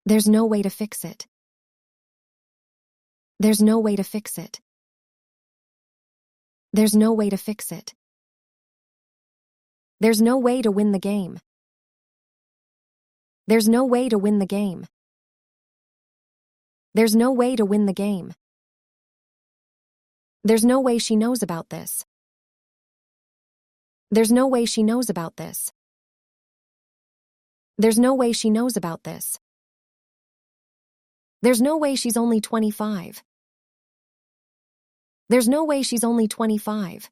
There's no way to fix it. There's no way to fix it. There's no way to fix it. There's no way to win the game. There's no way to win the game. There's no way to win the game. There's no way she knows about this. There's no way she knows about this. There's no way she knows about this. There's no way she's only 25. There's no way she's only 25.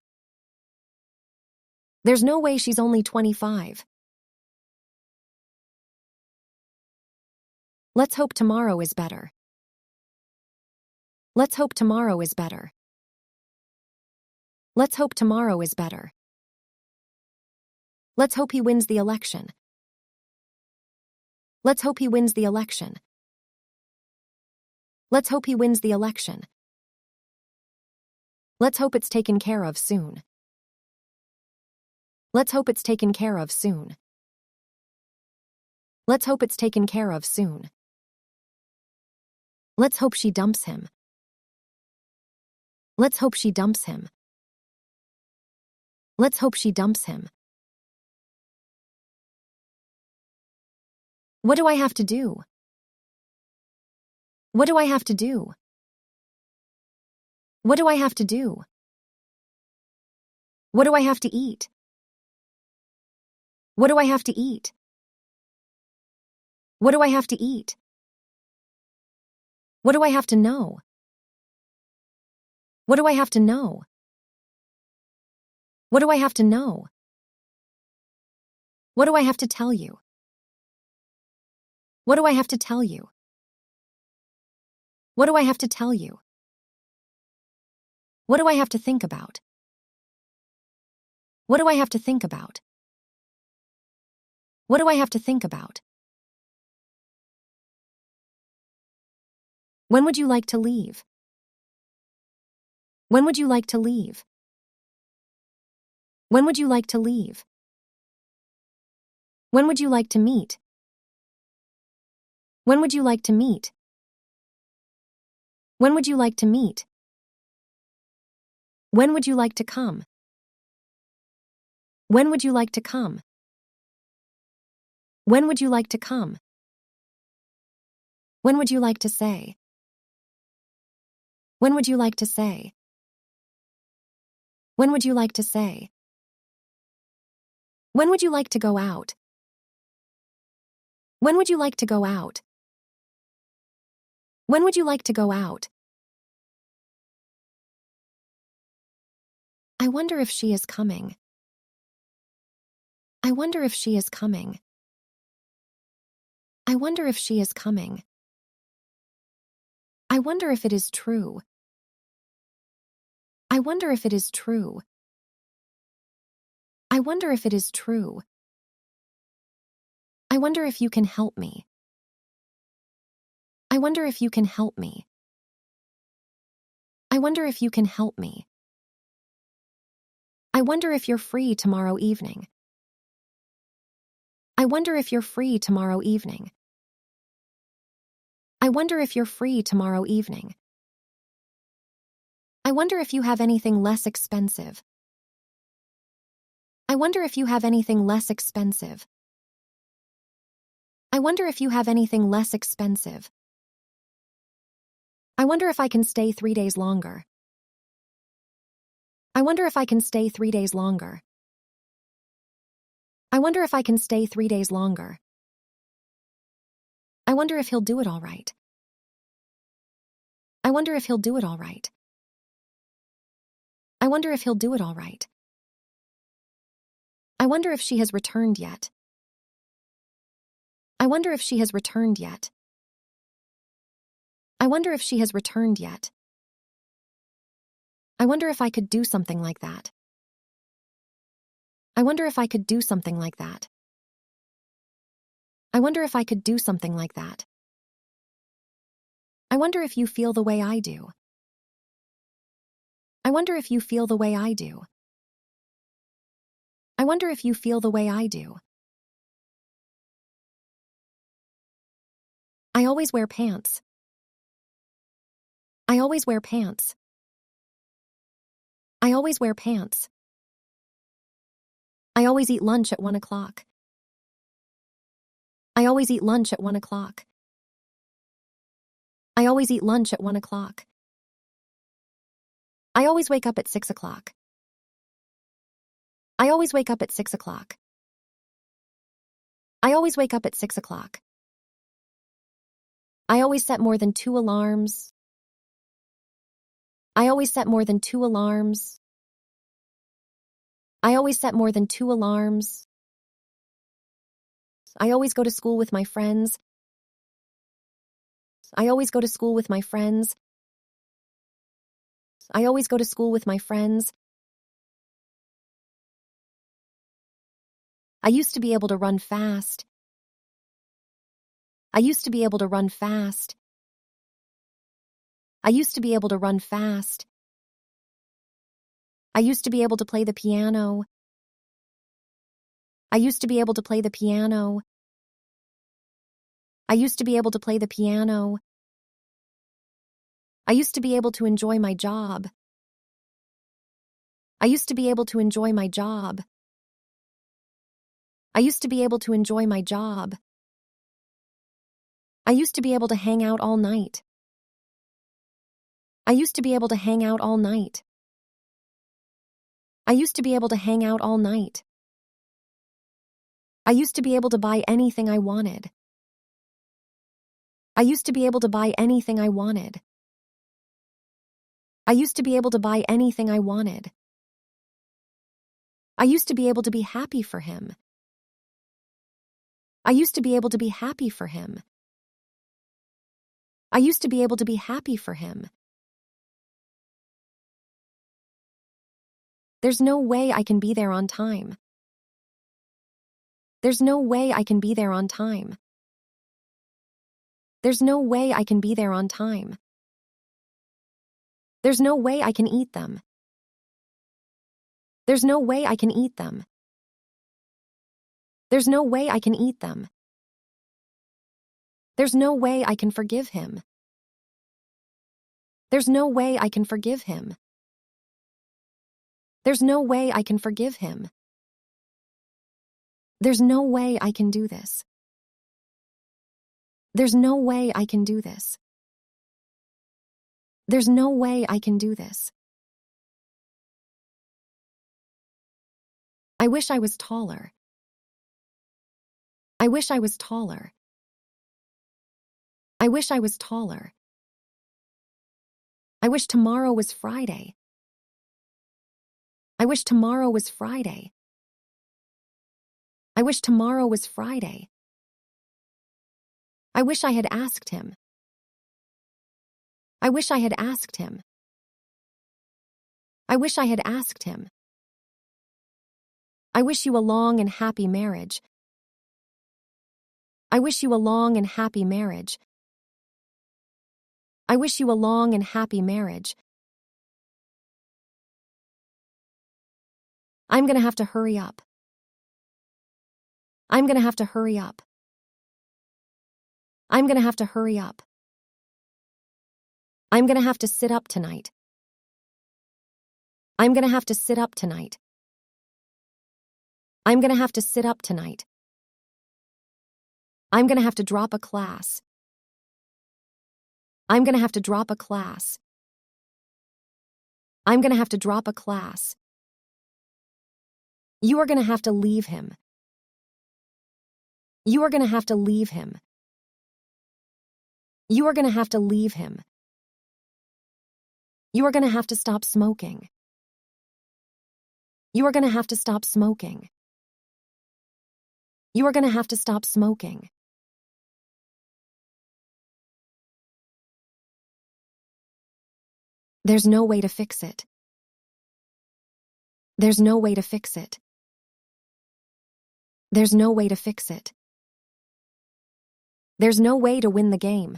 There's no way she's only 25. Let's hope tomorrow is better. Let's hope tomorrow is better. Let's hope tomorrow is better. Let's hope he wins the election. Let's hope he wins the election. Let's hope he wins the election. Let's hope it's taken care of soon. Let's hope it's taken care of soon. Let's hope it's taken care of soon. Let's hope she dumps him. Let's hope she dumps him. Let's hope she dumps him. What do I have to do? What do I have to do? What do I have to do? What do I have to eat? What do I have to eat? What do I have to eat? What do I have to know? What do I have to know? What do I have to know? What do I have to tell you? What do I have to tell you? What do I have to tell you? What do I have to think about? What do I have to think about? What do I have to think about? When would you like to leave? When would you like to leave? When would you like to leave? When would you like to meet? When would you like to meet? When would you like to meet? When would you like to come? When would you like to come? When would you like to come? When would you like to say? When would you like to say? When would you like to say? When would you like to go out? When would you like to go out? When would you like to go out? I wonder if she is coming. I wonder if she is coming. I wonder if she is coming. I wonder if it is true. I wonder if it is true. I wonder if it is true. I wonder if you can help me. I wonder if you can help me. I wonder if you can help me. I wonder if you're free tomorrow evening. I wonder if you're free tomorrow evening. I wonder if you're free tomorrow evening. I wonder if you have anything less expensive. I wonder if you have anything less expensive. I wonder if you have anything less expensive. I wonder if I can stay 3 days longer. I wonder if I can stay 3 days longer. I wonder if I can stay 3 days longer. I wonder if he'll do it all right. I wonder if he'll do it all right. I wonder if he'll do it all right. I wonder if she has returned yet. I wonder if she has returned yet. I wonder if she has returned yet. I wonder if I could do something like that. I wonder if I could do something like that. I wonder if I could do something like that. I wonder if you feel the way I do. I wonder if you feel the way I do. I wonder if you feel the way I do. I always wear pants. I always wear pants. I always wear pants. I always eat lunch at 1 o'clock. I always eat lunch at 1 o'clock. I always eat lunch at 1 o'clock. I always wake up at 6 o'clock. I always wake up at 6 o'clock. I always wake up at 6 o'clock. I always set more than 2 alarms. I always set more than 2 alarms. I always set more than 2 alarms. I always go to school with my friends. I always go to school with my friends. I always go to school with my friends. I used to be able to run fast. I used to be able to run fast. I used to be able to run fast. I used to be able to play the piano. I used to be able to play the piano. I used to be able to play the piano. I used to be able to enjoy my job. I used to be able to enjoy my job. I used to be able to enjoy my job. I used to be able to hang out all night. I used to be able to hang out all night. I used to be able to hang out all night. I used to be able to buy anything I wanted. I used to be able to buy anything I wanted. I used to be able to buy anything I wanted. I used to be able to be happy for him. I used to be able to be happy for him. I used to be able to be happy for him. There's no way I can be there on time. There's no way I can be there on time. There's no way I can be there on time. There's no way I can eat them. There's no way I can eat them. There's no way I can eat them. There's no way I can forgive him. There's no way I can forgive him. There's no way I can forgive him. There's no way I can do this. There's no way I can do this. There's no way I can do this. I wish I was taller. I wish I was taller. I wish I was taller. I wish tomorrow was Friday. I wish tomorrow was Friday. I wish tomorrow was Friday. I wish I had asked him. I wish I had asked him. I wish I had asked him. I wish you a long and happy marriage. I wish you a long and happy marriage. I wish you a long and happy marriage. I'm gonna have to hurry up. I'm gonna have to hurry up. I'm gonna have to hurry up. I'm gonna have to sit up tonight. I'm gonna have to sit up tonight. I'm gonna have to sit up tonight. I'm gonna have to drop a class. I'm gonna have to drop a class. I'm gonna have to drop a class. You are gonna have to leave him. You are gonna have to leave him. You are gonna have to leave him. You are gonna have to stop smoking. You are gonna have to stop smoking. You are gonna have to stop smoking. There's no way to fix it. There's no way to fix it. There's no way to fix it. There's no way to win the game.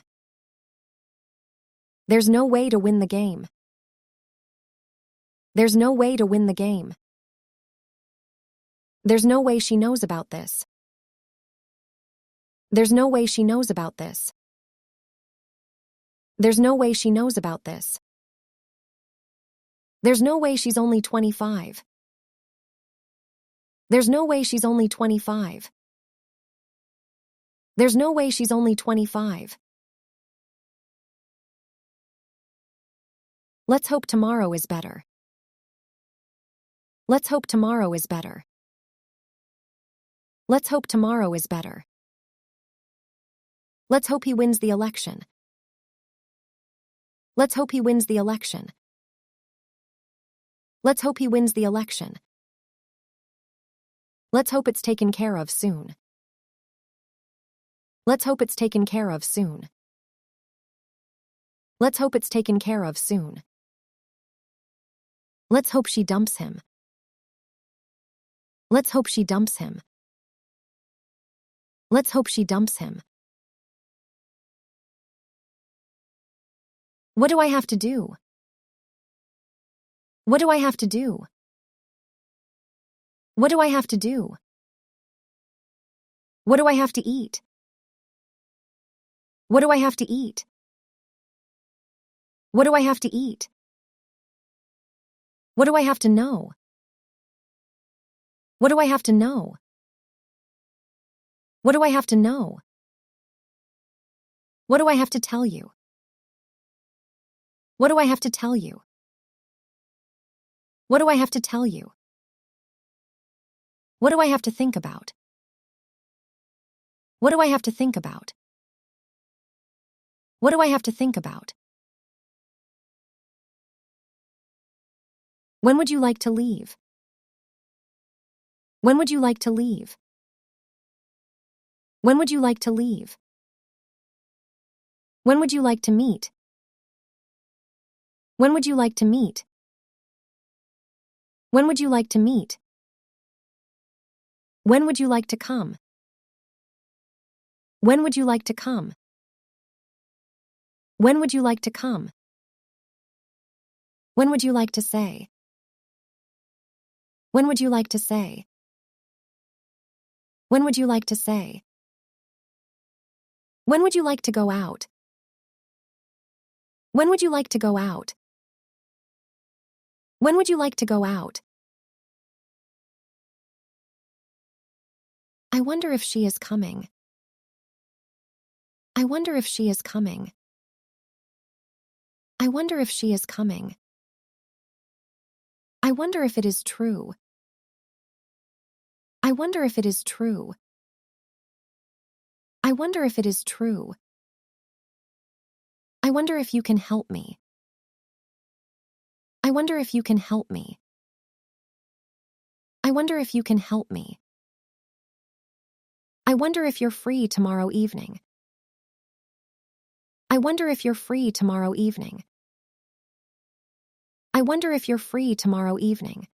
There's no way to win the game. There's no way to win the game. There's no way she knows about this. There's no way she knows about this. There's no way she knows about this. There's no way she's only 25. There's no way she's only 25. There's no way she's only 25. Let's hope tomorrow is better. Let's hope tomorrow is better. Let's hope tomorrow is better. Let's hope he wins the election. Let's hope he wins the election. Let's hope he wins the election. Let's hope it's taken care of soon. Let's hope it's taken care of soon. Let's hope it's taken care of soon. Let's hope she dumps him. Let's hope she dumps him. Let's hope she dumps him. What do I have to do? What do I have to do? What do I have to do? What do I have to eat? What do I have to eat? What do I have to eat? What do I have to know? What do I have to know? What do I have to know? What do I have to tell you? What do I have to tell you? What do I have to tell you? What do I have to think about? What do I have to think about? What do I have to think about? When would you like to leave? When would you like to leave? When would you like to leave? When would you like to meet? When would you like to meet? When would you like to meet? When would you like to come? When would you like to come? When would you like to come? When would you like to say? When would you like to say? When would you like to say? When would you like to go out? When would you like to go out? When would you like to go out? I wonder if she is coming. I wonder if she is coming. I wonder if she is coming. I wonder if it is true. I wonder if it is true. I wonder if it is true. I wonder if you can help me. I wonder if you can help me. I wonder if you can help me. I wonder if you're free tomorrow evening. I wonder if you're free tomorrow evening. I wonder if you're free tomorrow evening.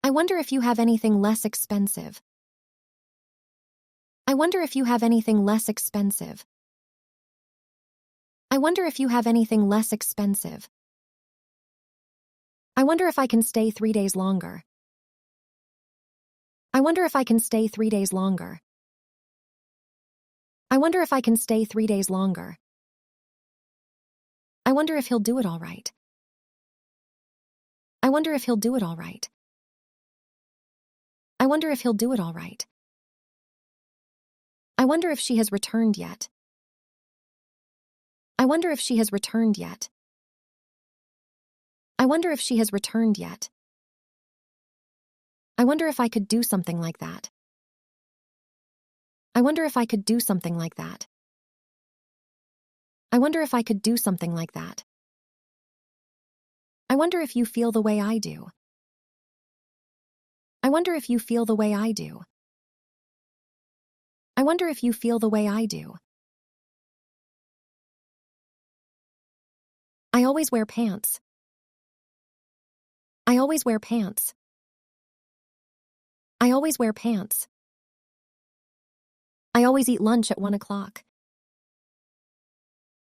I wonder if you have anything less expensive. I wonder if you have anything less expensive. I wonder if you have anything less expensive. I wonder if I can stay 3 days longer. I wonder if I can stay 3 days longer. I wonder if I can stay 3 days longer. I wonder if he'll do it all right. I wonder if he'll do it all right. I wonder if he'll do it all right. I wonder if she has returned yet. I wonder if she has returned yet. I wonder if she has returned yet. I wonder if I could do something like that. I wonder if I could do something like that. I wonder if I could do something like that. I wonder if you feel the way I do. I wonder if you feel the way I do. I wonder if you feel the way I do. I always wear pants. I always wear pants. I always wear pants. I always eat lunch at 1 o'clock.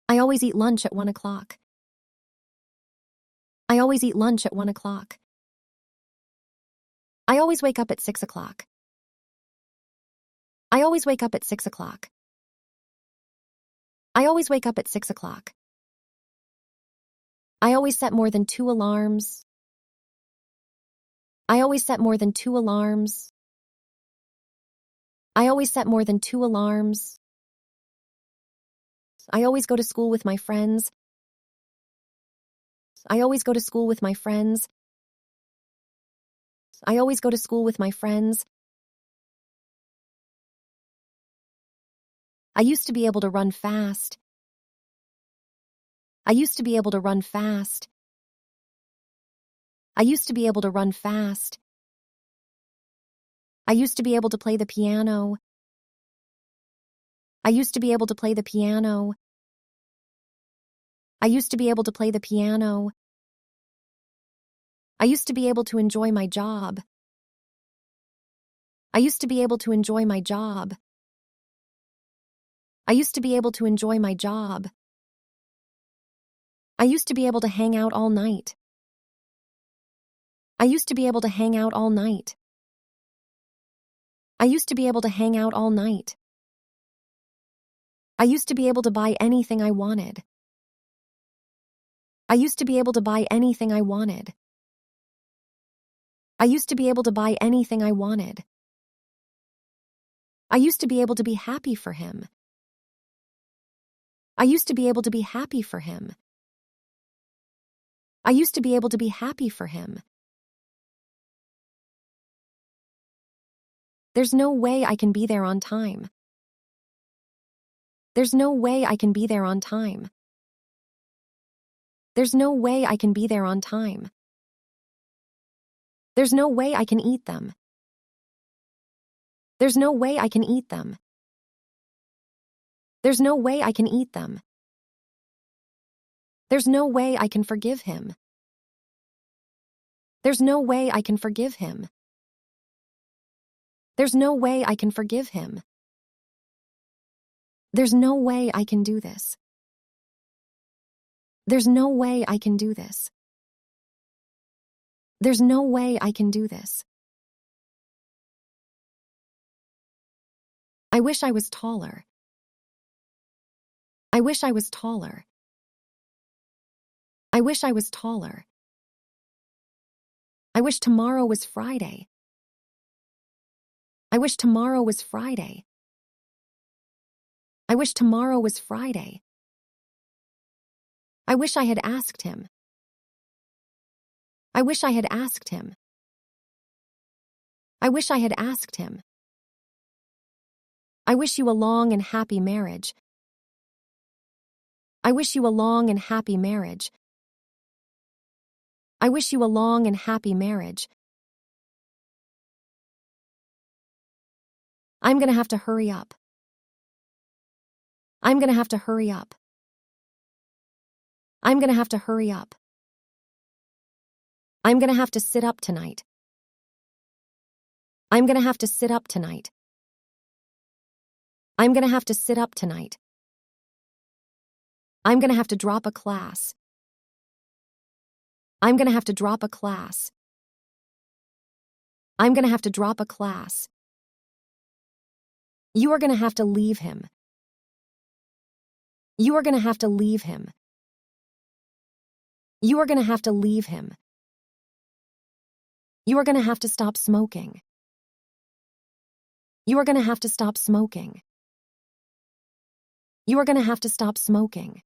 I always eat lunch at 1 o'clock. I always eat lunch at 1 o'clock. I always wake up at 6 o'clock. I always wake up at 6 o'clock. I always wake up at 6 o'clock. I always set more than 2 alarms. I always set more than 2 alarms. I always set more than 2 alarms. I always go to school with my friends. I always go to school with my friends. I always go to school with my friends. I used to be able to run fast. I used to be able to run fast. I used to be able to run fast. I used to be able to play the piano. I used to be able to play the piano. I used to be able to play the piano. I used to be able to enjoy my job. I used to be able to enjoy my job. I used to be able to enjoy my job. I used to be able to hang out all night. I used to be able to hang out all night. I used to be able to hang out all night. I used to be able to buy anything I wanted. I used to be able to buy anything I wanted. I used to be able to buy anything I wanted. I used to be able to be happy for him. I used to be able to be happy for him. I used to be able to be happy for him. There's no way I can be there on time. There's no way I can be there on time. There's no way I can be there on time. There's no way I can eat them. There's no way I can eat them. There's no way I can eat them. There's no way I can forgive him. There's no way I can forgive him. There's no way I can forgive him. There's no way I can do this. There's no way I can do this. There's no way I can do this. I wish I was taller. I wish I was taller. I wish I was taller. I wish tomorrow was Friday. I wish tomorrow was Friday. I wish tomorrow was Friday. I wish I had asked him. I wish I had asked him. I wish I had asked him. I wish you a long and happy marriage. I wish you a long and happy marriage. I wish you a long and happy marriage. I'm gonna have to hurry up. I'm gonna have to hurry up. I'm gonna have to hurry up. I'm gonna have to sit up tonight. I'm gonna have to sit up tonight. I'm gonna have to sit up tonight. I'm gonna have to drop a class. I'm gonna have to drop a class. I'm gonna have to drop a class. You are gonna have to leave him. You are gonna have to leave him. You are gonna have to leave him. You are gonna have to stop smoking. You are gonna have to stop smoking. You are gonna have to stop smoking.